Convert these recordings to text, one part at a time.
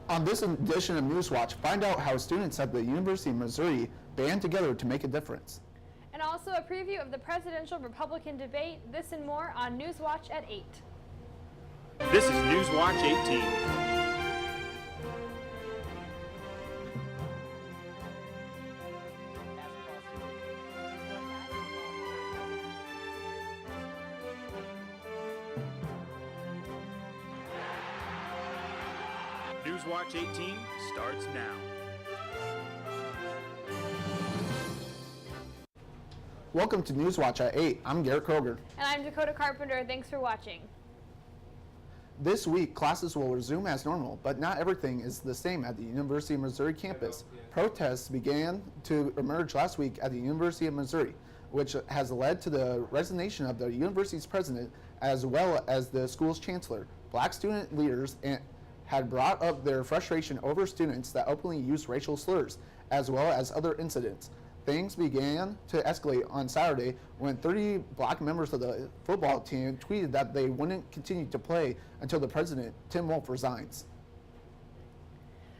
On this edition of Newswatch, find out how students at the University of Missouri band together to make a difference. And also a preview of the presidential Republican debate. This and more on Newswatch at 8. This is Newswatch 18. Newswatch 18 starts now. Welcome to Newswatch at 8. I'm Garrett Kroeger. And I'm Dakota Carpenter. Thanks for watching. This week, classes will resume as normal, but not everything is the same at the University of Missouri campus. Protests began to emerge last week at the University of Missouri, which has led to the resignation of the university's president as well as the school's chancellor. Black student leaders had brought up their frustration over students that openly used racial slurs, as well as other incidents. Things began to escalate on Saturday when 30 black members of the football team tweeted that they wouldn't continue to play until the president, Tim Wolf, resigns.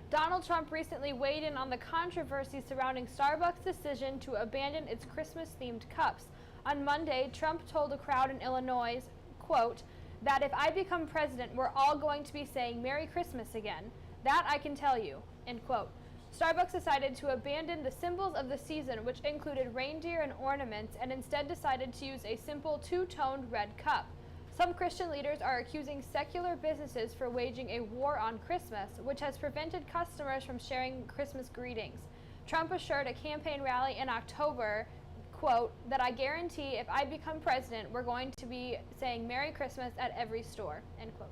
Donald Trump recently weighed in on the controversy surrounding Starbucks' decision to abandon its Christmas-themed cups. On Monday, Trump told a crowd in Illinois, quote, that if I become president, we're all going to be saying Merry Christmas again. That I can tell you, end quote. Starbucks decided to abandon the symbols of the season, which included reindeer and ornaments, and instead decided to use a simple two-toned red cup. Some Christian leaders are accusing secular businesses for waging a war on Christmas, which has prevented customers from sharing Christmas greetings. Trump assured a campaign rally in October, quote, that I guarantee if I become president, we're going to be saying Merry Christmas at every store, end quote.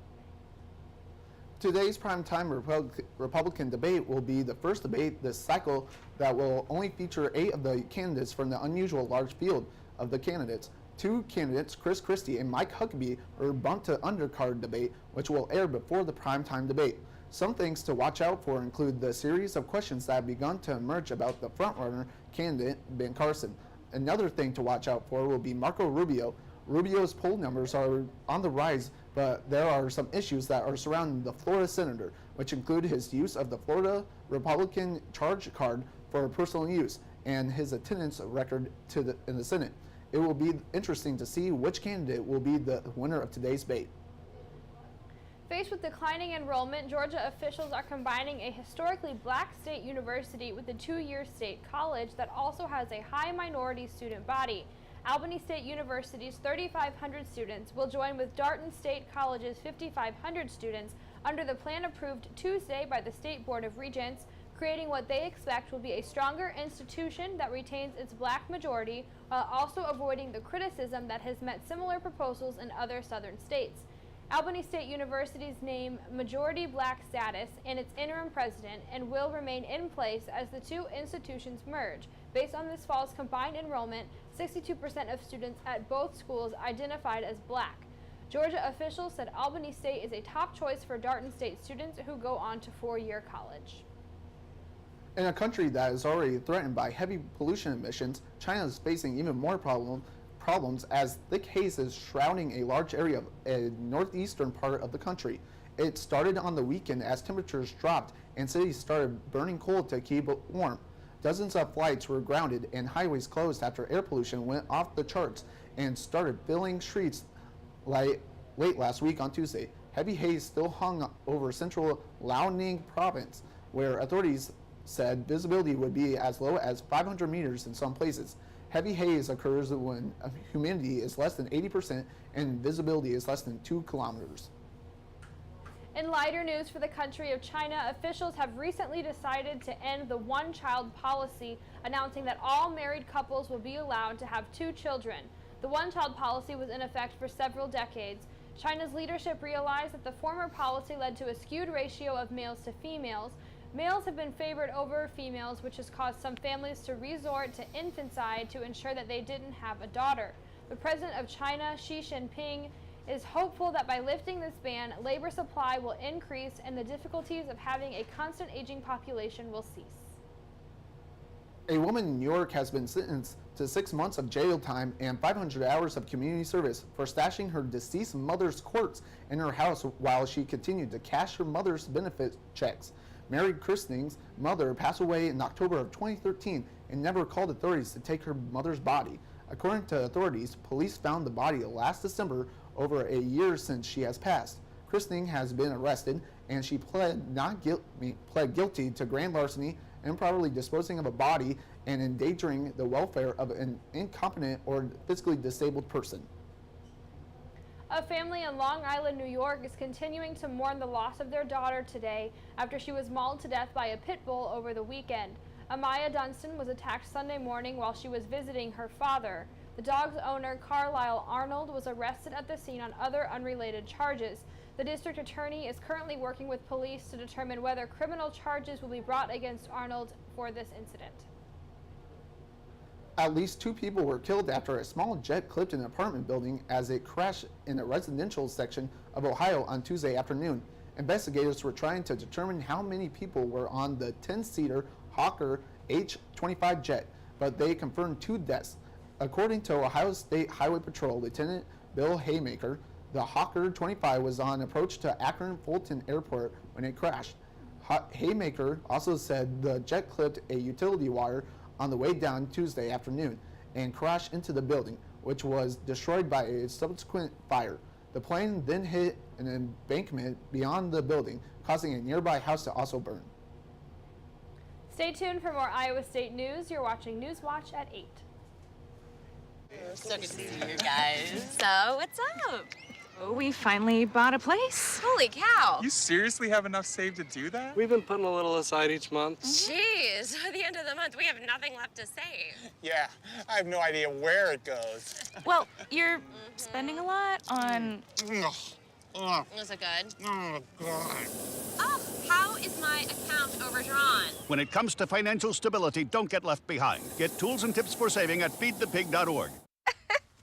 Today's primetime Republican debate will be the first debate this cycle that will only feature 8 of the candidates from the unusual large field of the candidates. 2 candidates, Chris Christie and Mike Huckabee, are bumped to undercard debate, which will air before the primetime debate. Some things to watch out for include the series of questions that have begun to emerge about the frontrunner candidate, Ben Carson. Another thing to watch out for will be Marco Rubio. Rubio's poll numbers are on the rise, but there are some issues that are surrounding the Florida senator, which include his use of the Florida Republican charge card for personal use and his attendance record in the Senate. It will be interesting to see which candidate will be the winner of today's debate. Faced with declining enrollment, Georgia officials are combining a historically black state university with a 2-year state college that also has a high minority student body. Albany State University's 3,500 students will join with Darton State College's 5,500 students under the plan approved Tuesday by the State Board of Regents, creating what they expect will be a stronger institution that retains its black majority while also avoiding the criticism that has met similar proposals in other southern states. Albany State University's name majority black status and its interim president and will remain in place as the two institutions merge. Based on this fall's combined enrollment, 62% of students at both schools identified as black. Georgia officials said Albany State is a top choice for Darton State students who go on to 4-year college. In a country that is already threatened by heavy pollution emissions, China is facing even more problems as thick haze is shrouding a large area of a northeastern part of the country. It started on the weekend as temperatures dropped and cities started burning coal to keep it warm. Dozens of flights were grounded and highways closed after air pollution went off the charts and started filling streets late last week on Tuesday. Heavy haze still hung over central Liaoning province, where authorities said visibility would be as low as 500 meters in some places. Heavy haze occurs when humidity is less than 80% and visibility is less than 2 kilometers. In lighter news for the country of China, officials have recently decided to end the one-child policy, announcing that all married couples will be allowed to have 2 children. The one-child policy was in effect for several decades. China's leadership realized that the former policy led to a skewed ratio of males to females. Males have been favored over females, which has caused some families to resort to infanticide to ensure that they didn't have a daughter. The president of China, Xi Jinping, is hopeful that by lifting this ban, labor supply will increase and the difficulties of having a constant aging population will cease. A woman in New York has been sentenced to 6 months of jail time and 500 hours of community service for stashing her deceased mother's corpse in her house while she continued to cash her mother's benefit checks. Mary Christing's mother passed away in October of 2013 and never called authorities to take her mother's body. According to authorities, police found the body last December, over a year since she has passed. Christing has been arrested and she pled guilty to grand larceny, improperly disposing of a body, and endangering the welfare of an incompetent or physically disabled person. A family in Long Island, New York is continuing to mourn the loss of their daughter today after she was mauled to death by a pit bull over the weekend. Amaya Dunstan was attacked Sunday morning while she was visiting her father. The dog's owner, Carlisle Arnold, was arrested at the scene on other unrelated charges. The district attorney is currently working with police to determine whether criminal charges will be brought against Arnold for this incident. At least 2 people were killed after a small jet clipped an apartment building as it crashed in a residential section of Ohio on Tuesday afternoon. Investigators were trying to determine how many people were on the 10-seater Hawker H-25 jet, but they confirmed 2 deaths. According to Ohio State Highway Patrol Lieutenant Bill Haymaker, the Hawker 25 was on approach to Akron Fulton Airport when it crashed. Haymaker also said the jet clipped a utility wire on the way down Tuesday afternoon and crashed into the building, which was destroyed by a subsequent fire. The plane then hit an embankment beyond the building, causing a nearby house to also burn. Stay tuned for more Iowa State news. You're watching Newswatch at 8. So good to see you guys. So, what's up? Oh, we finally bought a place. Holy cow. You seriously have enough saved to do that? We've been putting a little aside each month. Jeez, at the end of the month, we have nothing left to save. Yeah, I have no idea where it goes. Well, you're spending a lot on... Is it good? Oh, God. Oh, how is my account overdrawn? When it comes to financial stability, don't get left behind. Get tools and tips for saving at feedthepig.org.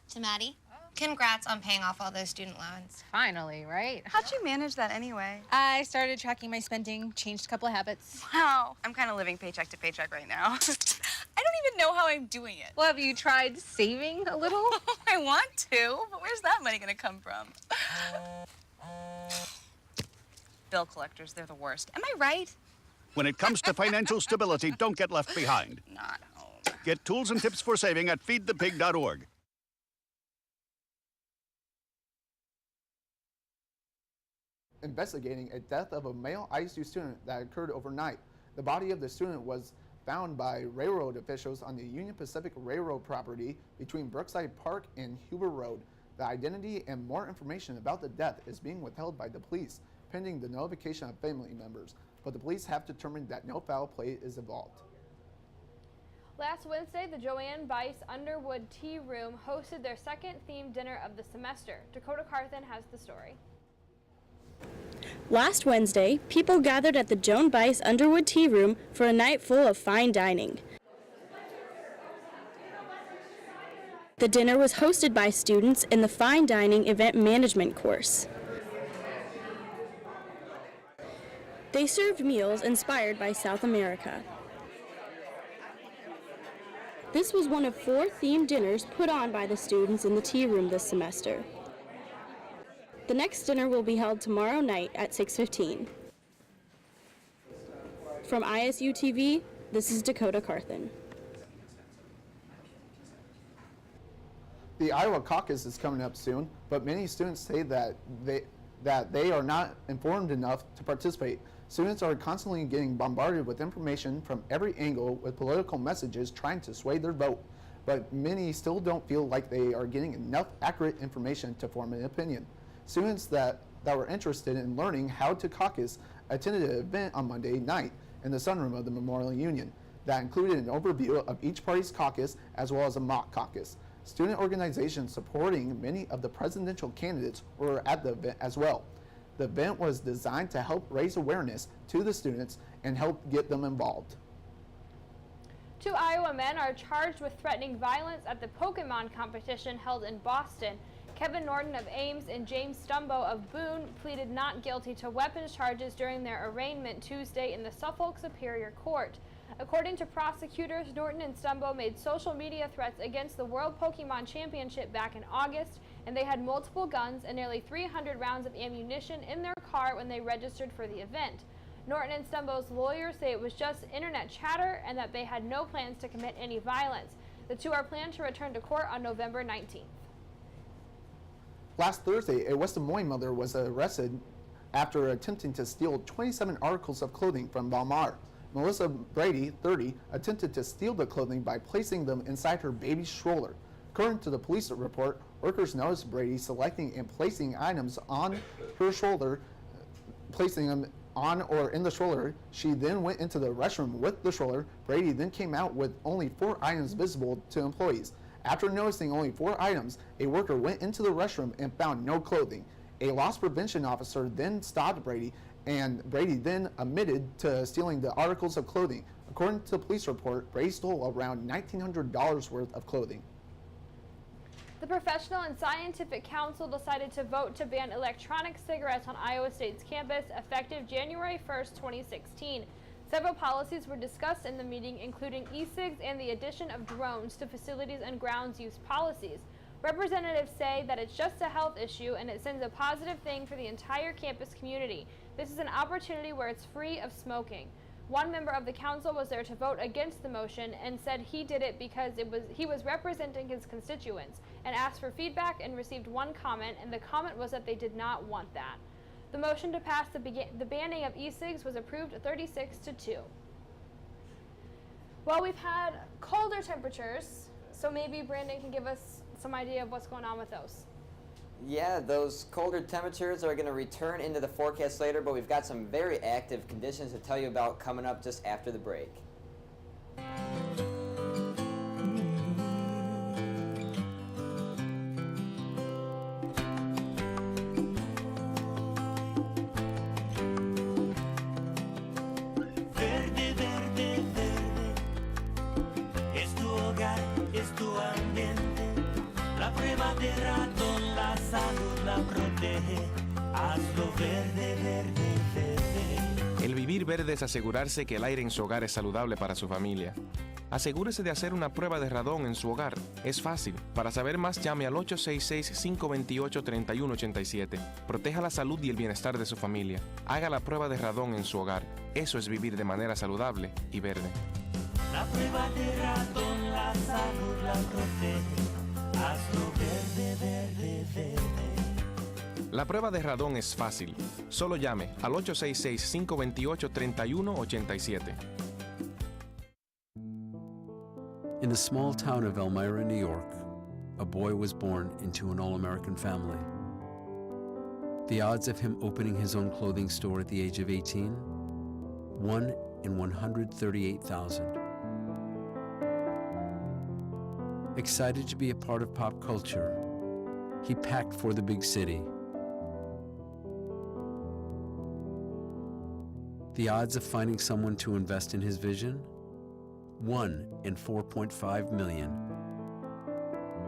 To Maddie, congrats on paying off all those student loans. Finally, right? How'd you manage that anyway? I started tracking my spending, changed a couple of habits. Wow, I'm kind of living paycheck to paycheck right now. I don't even know how I'm doing it. Well, have you tried saving a little? I want to, but where's that money gonna come from? Bill collectors, they're the worst. Am I right? When it comes to financial stability, don't get left behind. Not home. Get tools and tips for saving at feedthepig.org. Investigating a death of a male ISU student that occurred overnight. The body of the student was found by railroad officials on the Union Pacific Railroad property between Brookside Park and Huber Road. The identity and more information about the death is being withheld by the police, pending the notification of family members, but the police have determined that no foul play is involved. Last Wednesday, the Joanne Bice Underwood Tea Room hosted their second themed dinner of the semester. Dakota Carthen has the story. Last Wednesday, people gathered at the Joan Bice Underwood Tea Room for a night full of fine dining. The dinner was hosted by students in the Fine Dining Event Management course. They served meals inspired by South America. This was one of 4 themed dinners put on by the students in the tea room this semester. The next dinner will be held tomorrow night at 6:15. From ISU TV, this is Dakota Carthen. The Iowa caucus is coming up soon, but many students say that they are not informed enough to participate. Students are constantly getting bombarded with information from every angle with political messages trying to sway their vote, but many still don't feel like they are getting enough accurate information to form an opinion. Students that were interested in learning how to caucus attended an event on Monday night in the sunroom of the Memorial Union that included an overview of each party's caucus as well as a mock caucus. Student organizations supporting many of the presidential candidates were at the event as well. The event was designed to help raise awareness to the students and help get them involved. 2 Iowa men are charged with threatening violence at the Pokemon competition held in Boston. Kevin Norton of Ames and James Stumbo of Boone pleaded not guilty to weapons charges during their arraignment Tuesday in the Suffolk Superior Court. According to prosecutors, Norton and Stumbo made social media threats against the World Pokemon Championship back in August, and they had multiple guns and nearly 300 rounds of ammunition in their car when they registered for the event. Norton and Stumbo's lawyers say it was just internet chatter and that they had no plans to commit any violence. The two are planned to return to court on November 19th. Last Thursday, a West Des Moines mother was arrested after attempting to steal 27 articles of clothing from Walmart. Melissa Brady, 30, attempted to steal the clothing by placing them inside her baby's stroller. According to the police report, workers noticed Brady selecting and placing items on her stroller, placing them on or in the stroller. She then went into the restroom with the stroller. Brady then came out with only 4 items visible to employees. After noticing only 4 items, a worker went into the restroom and found no clothing. A loss prevention officer then stopped Brady, and Brady then admitted to stealing the articles of clothing. According to the police report, Brady stole around $1,900 worth of clothing. The Professional and Scientific Council decided to vote to ban electronic cigarettes on Iowa State's campus effective January 1st, 2016. Several policies were discussed in the meeting, including e-cigs and the addition of drones to facilities and grounds use policies. Representatives say that it's just a health issue and it sends a positive thing for the entire campus community. This is an opportunity where it's free of smoking. One member of the council was there to vote against the motion and said he did it because he was representing his constituents, and asked for feedback and received one comment, and the comment was that they did not want that. The motion to pass the banning of e-cigs was approved 36-2. Well, we've had colder temperatures, so maybe Brandon can give us some idea of what's going on with those. Yeah, those colder temperatures are going to return into the forecast later, but we've got some very active conditions to tell you about coming up just after the break. Verde, verde, verde, es tu hogar, es tu ambiente. La prueba de ratón, la salud la protege. Hazlo verde, verde, verde. El vivir verde es asegurarse que el aire en su hogar es saludable para su familia. Asegúrese de hacer una prueba de radón en su hogar. Es fácil. Para saber más, llame al 866-528-3187. Proteja la salud y el bienestar de su familia. Haga la prueba de radón en su hogar. Eso es vivir de manera saludable y verde. La prueba de ratón, la salud la protege. Hazlo verde, verde, verde. La prueba de radón es fácil. Solo llame al 866-528-3187. In the small town of Elmira, New York, a boy was born into an all-American family. The odds of him opening his own clothing store at the age of 18? 1 in 138,000. Excited to be a part of pop culture, he packed for the big city. The odds of finding someone to invest in his vision? 1 in 4.5 million.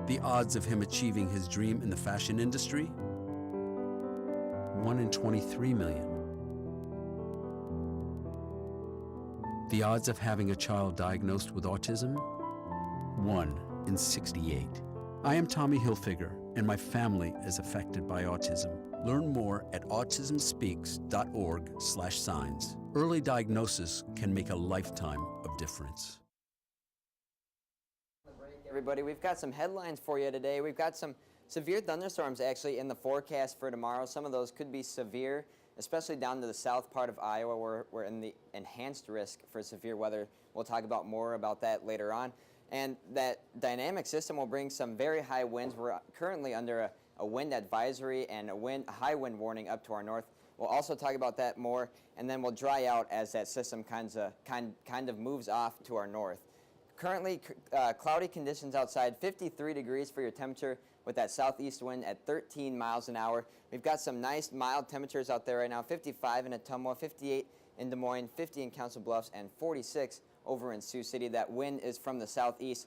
The odds of him achieving his dream in the fashion industry? 1 in 23 million. The odds of having a child diagnosed with autism? 1 in 68. I am Tommy Hilfiger, and my family is affected by autism. Learn more at autismspeaks.org/signs. Early diagnosis can make a lifetime of difference. Everybody, we've got some headlines for you today. We've got some severe thunderstorms actually in the forecast for tomorrow. Some of those could be severe, especially down to the south part of Iowa where we're in the enhanced risk for severe weather. We'll talk about more about that later on. And that dynamic system will bring some very high winds. We're currently under a wind advisory and a high wind warning up to our north. We'll also talk about that more, and then we'll dry out as that system kind of moves off to our north. Currently, cloudy conditions outside, 53 degrees for your temperature with that southeast wind at 13 miles an hour. We've got some nice mild temperatures out there right now, 55 in Ottumwa, 58 in Des Moines, 50 in Council Bluffs, and 46 over in Sioux City. That wind is from the southeast,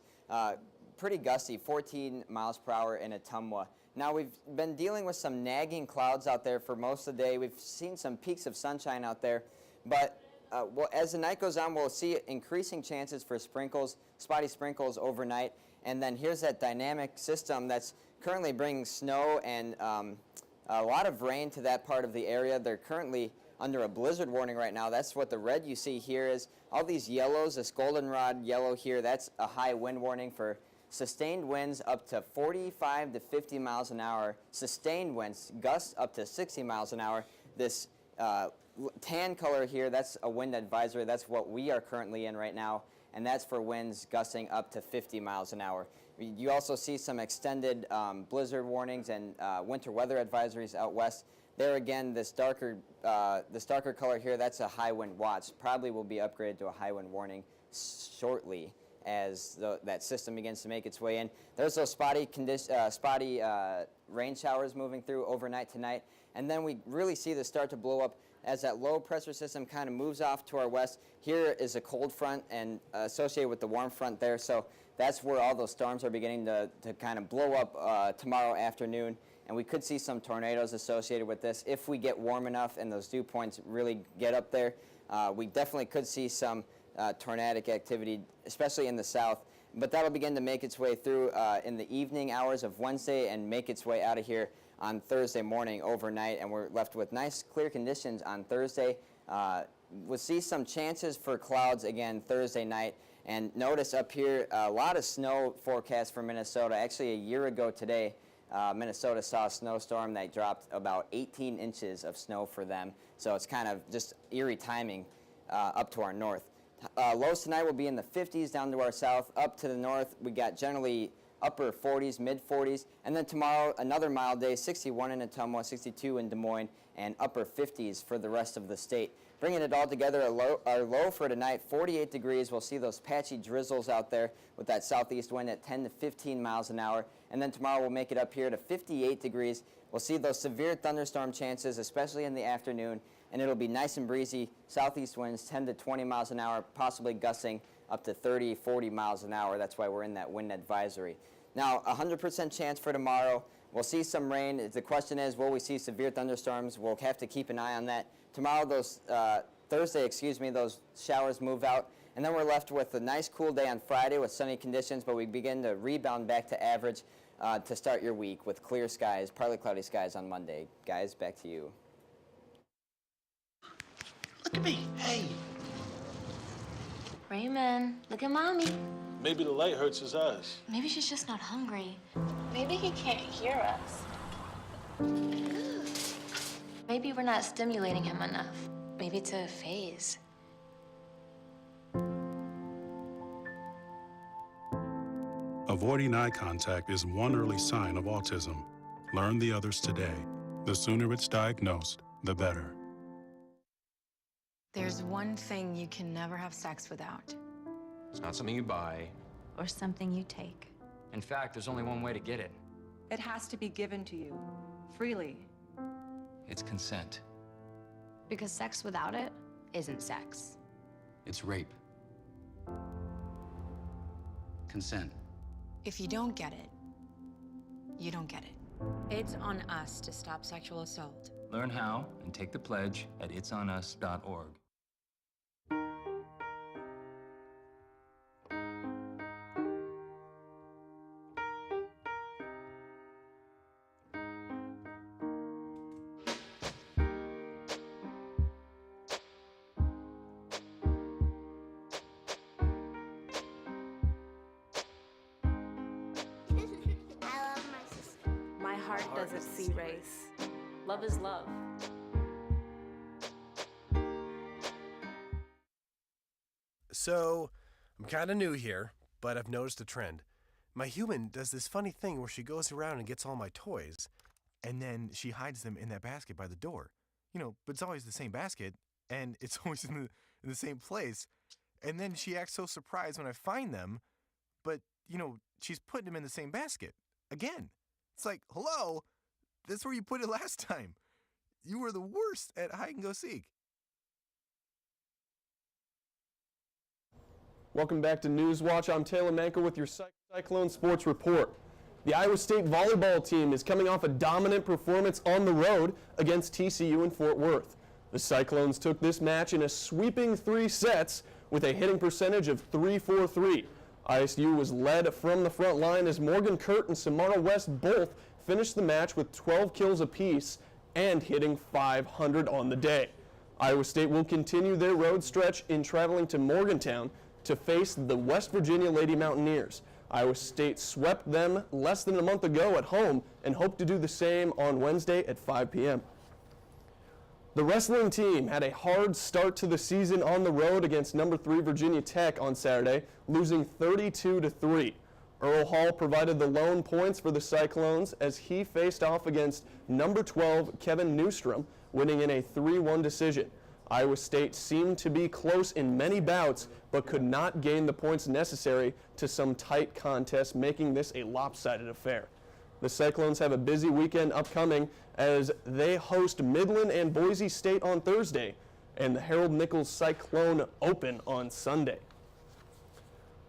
pretty gusty, 14 miles per hour in Ottumwa. Now, we've been dealing with some nagging clouds out there for most of the day. We've seen some peaks of sunshine out there, but well, as the night goes on, we'll see increasing chances for sprinkles, spotty sprinkles overnight. And then here's that dynamic system that's currently bringing snow and a lot of rain to that part of the area. They're currently under a blizzard warning right now. That's what the red you see here is. All these yellows, this goldenrod yellow here, that's a high wind warning for sustained winds up to 45 to 50 miles an hour. Sustained winds, gusts up to 60 miles an hour. This tan color here, that's a wind advisory. That's what we are currently in right now, and that's for winds gusting up to 50 miles an hour. You also see some extended blizzard warnings and winter weather advisories out west. There again, this darker color here, that's a high wind watch. Probably will be upgraded to a high wind warning shortly as that system begins to make its way in. There's those spotty rain showers moving through overnight tonight, and then we really see this start to blow up as that low pressure system kind of moves off to our west. Here is a cold front and associated with the warm front there, so that's where all those storms are beginning to kind of blow up tomorrow afternoon, and we could see some tornadoes associated with this if we get warm enough and those dew points really get up there. We definitely could see some tornadic activity, especially in the south, but that'll begin to make its way through in the evening hours of Wednesday and make its way out of here on Thursday morning overnight, and we're left with nice clear conditions on Thursday. We'll see some chances for clouds again Thursday night, and notice up here a lot of snow forecast for Minnesota. Actually, a year ago today, Minnesota saw a snowstorm that dropped about 18 inches of snow for them, so it's kind of just eerie timing up to our north. Lows tonight will be in the 50s down to our south. Up to the north, we got generally upper 40s, mid 40s. And then tomorrow, another mild day, 61 in Ottumwa, 62 in Des Moines, and upper 50s for the rest of the state. Bringing it all together, our low for tonight, 48 degrees. We'll see those patchy drizzles out there with that southeast wind at 10 to 15 miles an hour. And then tomorrow we'll make it up here to 58 degrees. We'll see those severe thunderstorm chances, especially in the afternoon. And it'll be nice and breezy, southeast winds 10 to 20 miles an hour, possibly gusting up to 30, 40 miles an hour. That's why we're in that wind advisory. Now, 100% chance for tomorrow. We'll see some rain. The question is, will we see severe thunderstorms? We'll have to keep an eye on that. Tomorrow, Thursday, those showers move out. And then we're left with a nice cool day on Friday with sunny conditions, but we begin to rebound back to average to start your week with clear skies, partly cloudy skies on Monday. Guys, back to you. Look at me. Hey. Raymond, look at Mommy. Maybe the light hurts his eyes. Maybe she's just not hungry. Maybe he can't hear us. Maybe we're not stimulating him enough. Maybe it's a phase. Avoiding eye contact is one early sign of autism. Learn the others today. The sooner it's diagnosed, the better. There's one thing you can never have sex without. It's not something you buy. Or something you take. In fact, there's only one way to get it. It has to be given to you, freely. It's consent. Because sex without it isn't sex. It's rape. Consent. If you don't get it, you don't get it. It's on us to stop sexual assault. Learn how and take the pledge at itsonus.org. Doesn't see race. Love is love. So, I'm kind of new here, but I've noticed a trend. My human does this funny thing where she goes around and gets all my toys, and then she hides them in that basket by the door. You know, but it's always the same basket, and it's always in the same place. And then she acts so surprised when I find them, but, you know, she's putting them in the same basket. Again. It's like, hello? That's where you put it last time. You were the worst at hide and go seek. Welcome back to Newswatch. I'm Taylor Mankle with your Cyclone Sports Report. The Iowa State volleyball team is coming off a dominant performance on the road against TCU in Fort Worth. The Cyclones took this match in a sweeping 3 sets with a hitting percentage of .343. ISU was led from the front line as Morgan Kurt and Samara West both finished the match with 12 kills apiece and hitting .500 on the day. Iowa State will continue their road stretch in traveling to Morgantown to face the West Virginia Lady Mountaineers. Iowa State swept them less than a month ago at home and hope to do the same on Wednesday at 5 p.m. The wrestling team had a hard start to the season on the road against number 3 Virginia Tech on Saturday, losing 32-3. Earl Hall provided the lone points for the Cyclones as he faced off against number 12 Kevin Newstrom, winning in a 3-1 decision. Iowa State seemed to be close in many bouts, but could not gain the points necessary to some tight contests, making this a lopsided affair. The Cyclones have a busy weekend upcoming as they host Midland and Boise State on Thursday, and the Harold Nichols Cyclone Open on Sunday.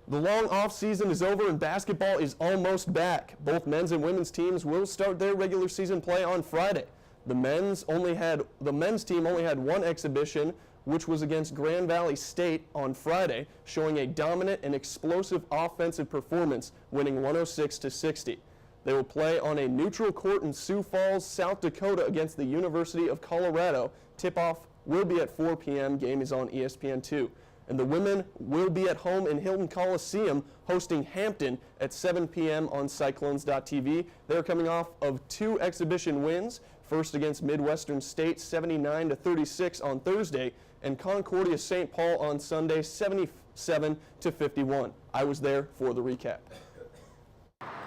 The long off-season is over and basketball is almost back. Both men's and women's teams will start their regular season play on Friday. The men's team only had one exhibition, which was against Grand Valley State on Friday, showing a dominant and explosive offensive performance, winning 106-60. They will play on a neutral court in Sioux Falls, South Dakota against the University of Colorado. Tip-off will be at 4 p.m. Game is on ESPN2. And the women will be at home in Hilton Coliseum hosting Hampton at 7 p.m. on Cyclones.tv. They're coming off of 2 exhibition wins, first against Midwestern State 79-36 on Thursday, and Concordia St. Paul on Sunday 77-51. I was there for the recap.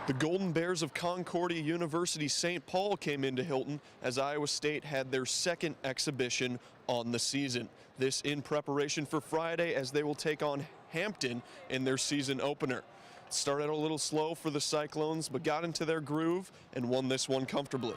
The Golden Bears of Concordia University St. Paul came into Hilton as Iowa State had their second exhibition on the season. This in preparation for Friday as they will take on Hampton in their season opener. It started a little slow for the Cyclones, but got into their groove and won this one comfortably.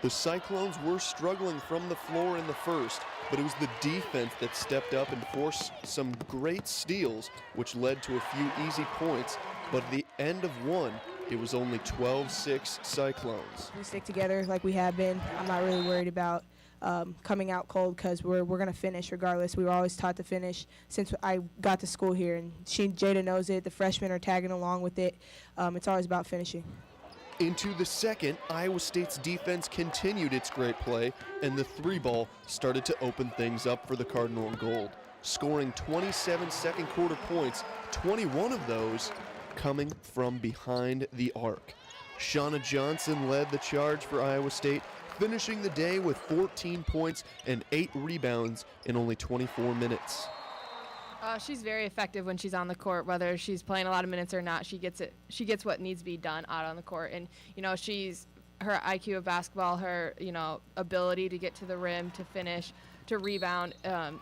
The Cyclones were struggling from the floor in the first, but it was the defense that stepped up and forced some great steals, which led to a few easy points, but at the end of one, it was only 12-6 Cyclones. We stick together like we have been. I'm not really worried about coming out cold because we're going to finish regardless. We were always taught to finish since I got to school here, and Jada knows it. The freshmen are tagging along with it. It's always about finishing. Into the second, Iowa State's defense continued its great play, and the 3-ball started to open things up for the Cardinal and Gold, scoring 27 second quarter points, 21 of those coming from behind the arc. Shauna Johnson led the charge for Iowa State, finishing the day with 14 points and 8 rebounds in only 24 minutes. She's very effective when she's on the court, whether she's playing a lot of minutes or not. She gets what needs to be done out on the court, and her IQ of basketball, her ability to get to the rim, to finish, to rebound.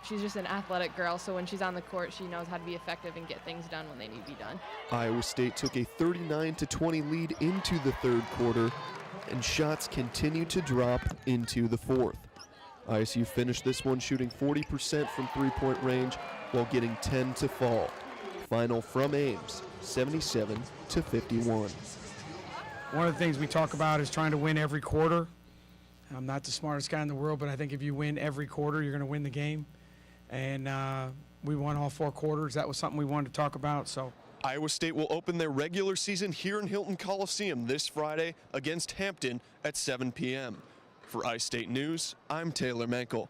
She's just an athletic girl, so when she's on the court, she knows how to be effective and get things done when they need to be done. Iowa State took a 39-20 lead into the third quarter, and shots continued to drop into the fourth. ISU finished this one shooting 40% from three-point range while getting 10 to fall. Final from Ames, 77-51. One of the things we talk about is trying to win every quarter. I'm not the smartest guy in the world, but I think if you win every quarter, you're going to win the game. And we won all 4 quarters. That was something we wanted to talk about. So Iowa State will open their regular season here in Hilton Coliseum this Friday against Hampton at 7 p.m. For iState News, I'm Taylor Mankle.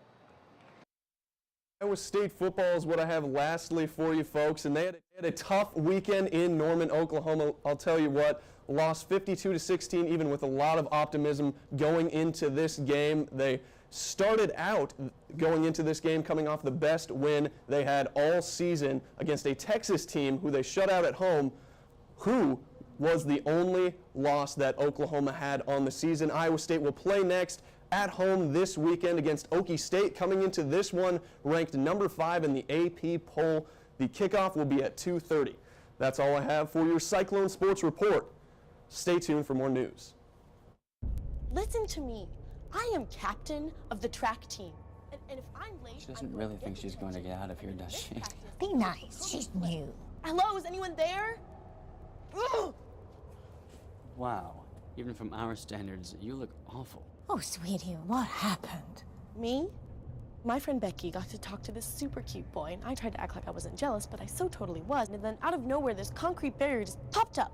Iowa State football is what I have lastly for you folks, and they had a tough weekend in Norman, Oklahoma. I'll tell you what, lost 52-16 even with a lot of optimism going into this game. They started out going into this game coming off the best win they had all season against a Texas team who they shut out at home, who was the only loss that Oklahoma had on the season. Iowa State will play next at home this weekend against Okie State, coming into this one ranked number 5 in the AP poll. The kickoff will be at 2:30. That's all I have for your Cyclone Sports Report. Stay tuned for more news. Listen to me. I am captain of the track team. And if I'm late, She doesn't really think she's going to get out of here, does she? be nice. She's new. Hello, is anyone there? Ugh! Wow. Even from our standards, you look awful. Oh, sweetie, what happened? Me? My friend Becky got to talk to this super cute boy, and I tried to act like I wasn't jealous, but I so totally was. And then out of nowhere, this concrete barrier just popped up.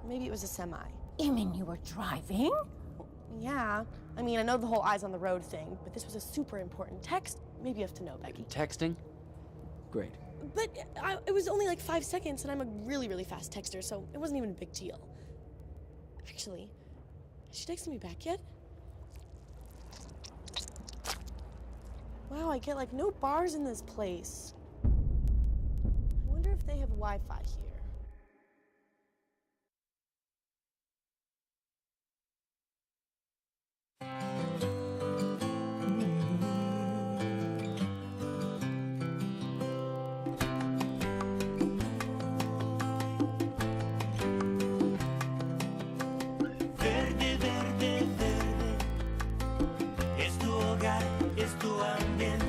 Maybe it was a semi. You mean you were driving? Yeah. I mean, I know the whole eyes on the road thing, but this was a super important text. maybe you have to know, Becky. Texting? Great. But it was only like 5 seconds, and I'm a really, really fast texter, so it wasn't even a big deal. Actually, has she texted me back yet? Wow, I get like no bars in this place. I wonder if they have Wi-Fi here. Verde, verde, verde, es tu hogar, es tu ambiente.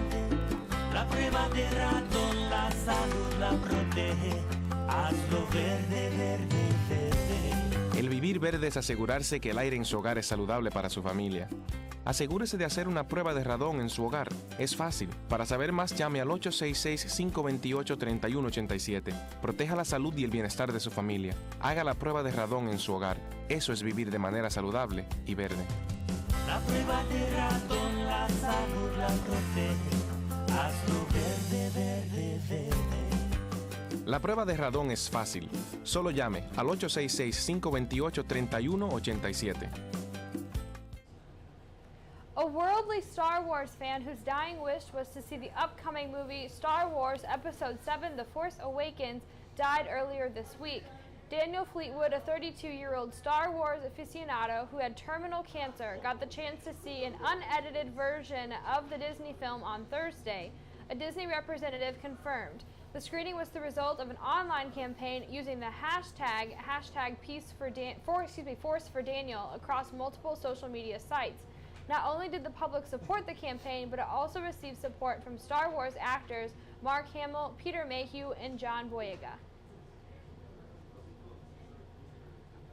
La prueba de ratón, la salud la protege. Hazlo verde, verde, verde. El vivir verde es asegurarse que el aire en su hogar es saludable para su familia. Asegúrese de hacer una prueba de radón en su hogar. Es fácil. Para saber más, llame al 866-528-3187. Proteja la salud y el bienestar de su familia. Haga la prueba de radón en su hogar. Eso es vivir de manera saludable y verde. La prueba de ratón, la salud la protege. Hazlo verde, verde, verde. La prueba de radón es fácil. Solo llame al 866-528-3187. A worldly Star Wars fan whose dying wish was to see the upcoming movie Star Wars Episode 7 The Force Awakens died earlier this week. Daniel Fleetwood, a 32-year-old Star Wars aficionado who had terminal cancer, got the chance to see an unedited version of the Disney film on Thursday. A Disney representative confirmed. The screening was the result of an online campaign using the hashtag Force for Daniel across multiple social media sites. Not only did the public support the campaign, but it also received support from Star Wars actors Mark Hamill, Peter Mayhew, and John Boyega.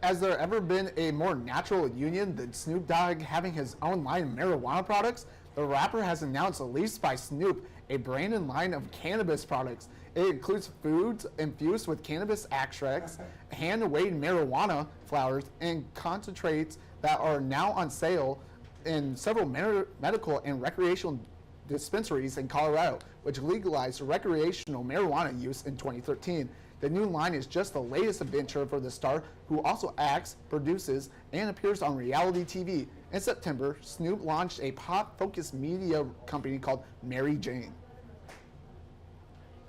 Has there ever been a more natural union than Snoop Dogg having his own line of marijuana products? The rapper has announced Released by Snoop, a branded line of cannabis products. It includes foods infused with cannabis extracts, hand-weighed marijuana flowers, and concentrates that are now on sale in several medical and recreational dispensaries in Colorado, which legalized recreational marijuana use in 2013. The new line is just the latest adventure for the star, who also acts, produces, and appears on reality TV. In September, Snoop launched a pop-focused media company called Mary Jane.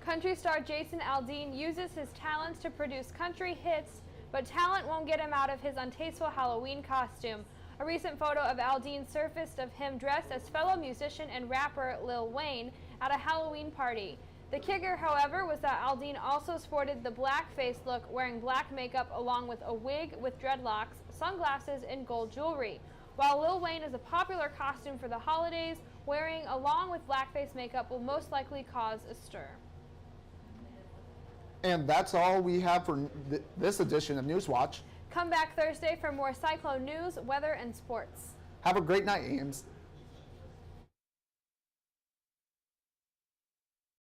Country star Jason Aldean uses his talents to produce country hits, but talent won't get him out of his untasteful Halloween costume. A recent photo of Aldean surfaced of him dressed as fellow musician and rapper Lil Wayne at a Halloween party. The kicker, however, was that Aldean also sported the blackface look, wearing black makeup along with a wig with dreadlocks, sunglasses, and gold jewelry. While Lil Wayne is a popular costume for the holidays, wearing along with blackface makeup will most likely cause a stir. And that's all we have for this edition of Newswatch. Come back Thursday for more Cyclone news, weather, and sports. Have a great night, Ames.